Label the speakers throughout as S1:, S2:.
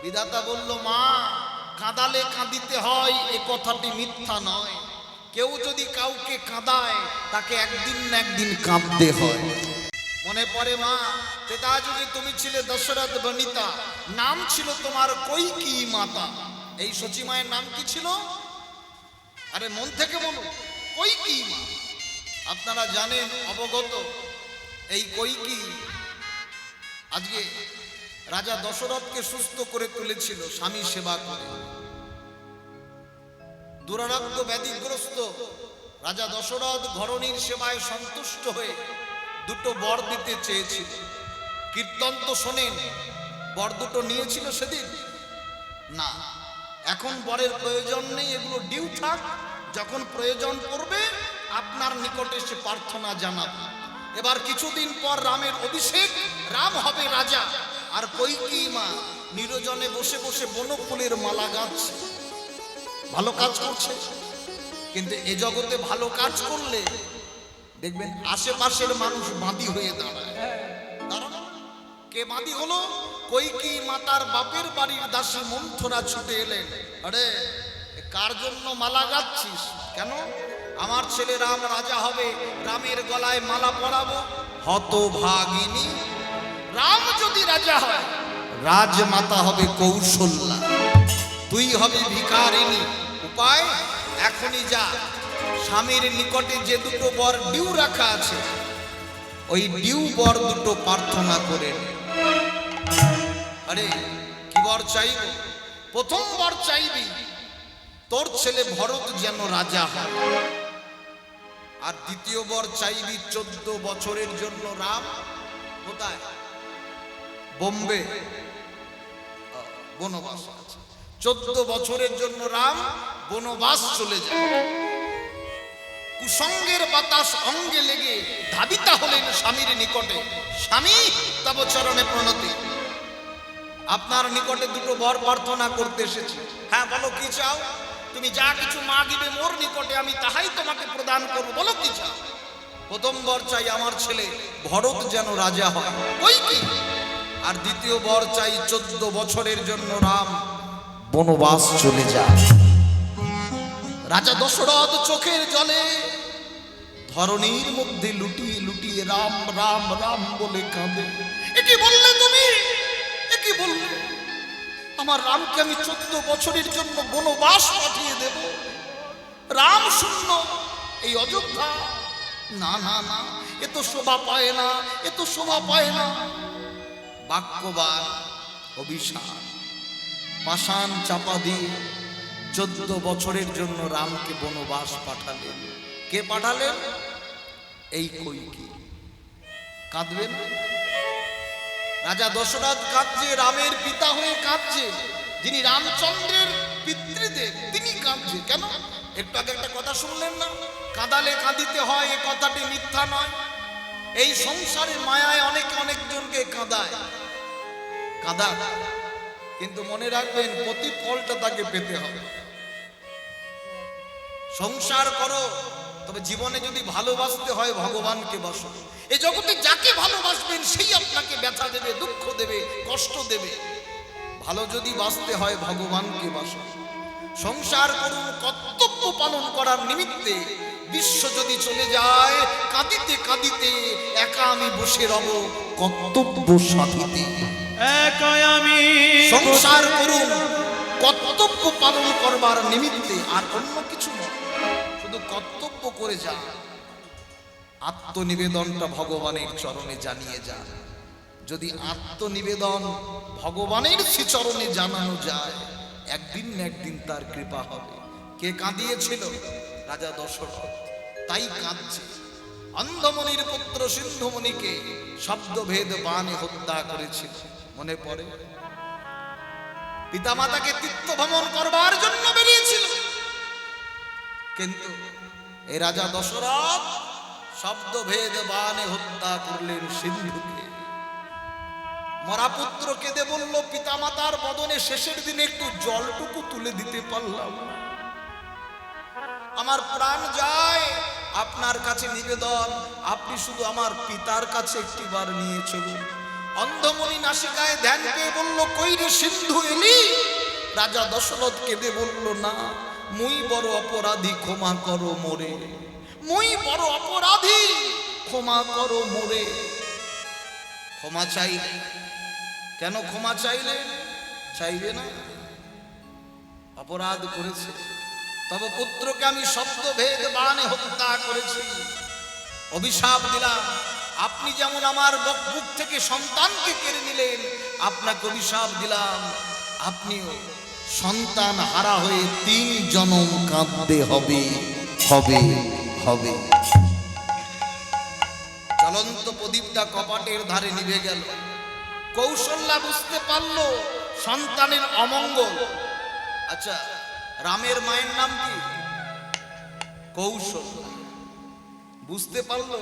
S1: বিধাতা বলল, মা কাঁদালে কাঁদিতে হয় এ কথাটি মিথ্যা নয়। কেউ যদি কাউকে কাঁদায় তাকে একদিন না একদিন কাঁদতে হয়। মনে পড়ে মা, ত্রেতা যুগে তুমি ছিলে দশরথ বনিতা, নাম ছিল তোমার কৈকি মাতা। এই সচী মায়ের নাম কি ছিল? আরে মন থেকে বলুন, কৈকি মা। আপনারা জানেন, অবগত, এই কৈকি আজকে রাজা দশরথকে সুস্থ করে তুলেছিল স্বামী সেবা করে। দুরারোগ্য ব্যাধিগ্রস্ত রাজা দশরথ ঘরণীর সেবায় সন্তুষ্ট হয়ে দুটো বর দিতে চেয়েছিল। কীর্তন তো শোনেন, বর দুটো নিয়েছিল সেদিন না। এখন বরের প্রয়োজন নেই, এগুলো ডিউ থাক, যখন প্রয়োজন পড়বে আপনার নিকটে সে প্রার্থনা জানাবে। এবার কিছুদিন পর রামের অভিষেক, রাম হবে রাজা। আর কৈকেয়ী মা নিরজনে বসে বসে বনফুলের মালা গাঁথছে, ভালো কাজ করছে। কিন্তু এ জগতে ভালো কাজ করলে দেখবেন আশেপাশের মানুষ বাদী হয়ে দাঁড়ায়। কে বাদী হলো? কৈকেয়ী মাতার বাপের বাড়ির দাসী মন্থরা ছুটে এলেন। আরে কার জন্য মালা গাচ্ছিস? কেন? আমার ছেলে রাম রাজা হবে, রামের গলায় মালা পরাবো। হতভাগিনী, রাম যদি রাজা হয় রাজমাতা হবে কৌশল্যা, তুই হবে ভিখারিনী। উপায়, এখনই যা, স্বামীর নিকটে যে দুটো বর ডিউ রাখা আছে ওই ডিউ বর দুটো প্রার্থনা করে। আরে কি বর চাইব? প্রথম বর চাইবি তোর ছেলে ভরত যেন রাজা হয়। আর দ্বিতীয় বর চাইবি 14 বছরের জন্য রাম কোথায়? বোম্বে বনবাস আছে। 14 বছরের জন্য রাম বনবাস চলে যায়। কুসঙ্গের বাতাস অঙ্গে লেগে ধাবিতা হলেন স্বামীর নিকটে। স্বামী, তব চরণে প্রণতি, আপনার নিকটে দুটো বর প্রার্থনা করতে এসেছি। হ্যাঁ বলো, কি চাও? তুমি যা কিছু মাগিবে মোর নিকটে আমি তাহাই তোমাকে প্রদান করব। বলো কি চাও? প্রথম বর চাই আমার ছেলে ভরত যেন রাজা হয়, কৈকেয়ী। আর দ্বিতীয় বর চাই 14 বছরের জন্য রাম বনবাস চলে যায়। রাজা দশরথ চোখের জলে ধরণীর মধ্যে লুটিয়ে লুটিয়ে রাম রাম রাম বলে কাঁদে। এ কি বললে তুমি? এ কি বললে? আমার রামকে আমি 14 বছরের জন্য বনবাস পাঠিয়ে দেব? রাম শূন্য এই অযোধ্যা? না না না, এ তো শোভা পায় না, এ তো শোভা পায় না। বাক্যবান অভিশাপ পাষাণ চাপা দিয়ে 14 বছরের জন্য রামকে বনবাস পাঠালেন। কে পাঠালেন? এই কৈকেয়ী। কাঁদবেন? রাজা দশরথ কাঁদছে, রামের পিতা হয়ে কাঁদছে, যিনি রামচন্দ্রের পিতৃদেব তিনি কাঁদছে। কেন? একটু আগে একটা কথা শুনলেন না, কাঁদালে কাঁদিতে হয়, এ কথাটি মিথ্যা নয়। এই সংসারে মায়ায় অনেকে অনেকজনকে কাঁদায়, কিন্তু মনে রাখবেন প্রতিফলটা তাকে পেতে হবে। সংসার করো, তবে জীবনে যদি ভালোবাসতে হয় ভগবানকে বাসো। এই জগতে যাকে ভালোবাসবেন সেই আপনাকে ব্যথা দেবে, দুঃখ দেবে, কষ্ট দেবে। ভালো যদি বাসতে হয় ভগবানকে বাসো। সংসার করুন কর্তব্য পালন করার নিমিত্তে। বিশ্ব যদি চলে যায় কাঁদিতে কাঁদিতে, একা আমি বসে রব কর্তব্য সাথীতে।
S2: একাই আমি
S1: সংসার করুন কর্তব্য পালন করবার নিমিত্তে, আর অন্য কিছু নয়, শুধু কর্তব্য করে যান। আত্মনিবেদনটা ভগবানের চরণে জানিয়ে যান। যদি আত্মনিবেদন ভগবানের শ্রীচরণে জানানো যায়, একদিন না একদিন তার কৃপা হবে। কে কাঁদিয়েছিল? রাজা দশরথ, তাই কাঁদছে। অন্ধমণির পুত্র সিন্ধুমণিকে শব্দভেদ বাণে হত্যা করেছিল, মনে পড়ে? পিতামাতাকে তীর্থ ভ্রমণ করবার জন্য বেরিয়েছিল, কিন্তু এই রাজা দশরথ শব্দভেদ বাণে হত্যা করলেন সিন্ধুকে। মরা পুত্র কেঁদে বলল, পিতামাতার বদনে শেষের দিনে একটু জলটুকু তুলে দিতে পারলাম না। আমার প্রাণ যায়, আপনার কাছে নিবেদন, আপনি শুধু আমার পিতার কাছে একটিবার নিয়ে চলুন। অন্ধমণি নাসিকায় ধ্যান পেয়ে বলল, কই রে সিন্ধু এলি? রাজা দশরথ কেঁদে বলল, না, মুই বড় অপরাধী, ক্ষমা করো মোরে। মুই বড় অপরাধী, ক্ষমা করো মোরে। ক্ষমা চাইলে, কেন ক্ষমা চাইলে? চাইবে না, অপরাধ করেছে। তবে পুত্রকে আমি শব্দভেদ বাণে হত্যা করেছি, অভিশাপ দিলাম। আপনি যেমন আমার বুক থেকে সন্তানকে কেড়ে নিলেন, আপনাকে অভিশাপ দিলাম, আপনিও সন্তান হারা হয়ে 3 জনম কাঁদতে হবে, হবে, হবে। জ্বলন্ত প্রদীপটা কপাটের ধারে নিভে গেল। কৌশল্যা বুঝতে পারলো সন্তানের অমঙ্গল। আচ্ছা, রামের মায়ের নাম কি? কৌশল্যা। বুঝতে পারলো,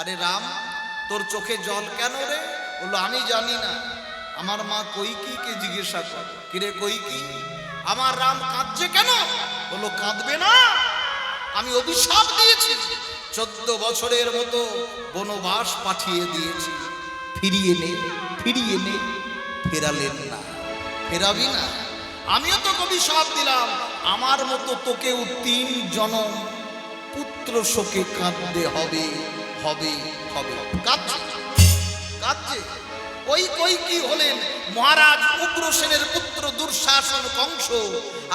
S1: আরে রাম, তোর চোখে জল কেন রে? বললো, আমি জানি না, আমার মা কৈকেয়ীকে জিজ্ঞাসা কর। কিরে কৈকেয়ী, আমার রাম কাঁদছে কেন? বললো, কাঁদবে না, আমি অভিশাপ দিয়েছি, 14 বছরের মতো বনবাস পাঠিয়ে দিয়েছি, ফিরিয়ে নে, ফিরিয়ে নে। ফেরালেন না। ফেরাবি না? আমিও তো অভিশাপ দিলাম, আমার মতো তোকেও 3 জনম পুত্র শোকে কাঁদতে হবে, হবে, হবে। কাঁদছে। ওই কৈকেয়ী হলেন মহারাজ উগ্রসেনের পুত্র দুঃশাসন কংস,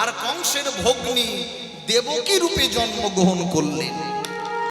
S1: আর কংসের ভগ্নী দেবকী রূপে জন্মগ্রহণ করলেন।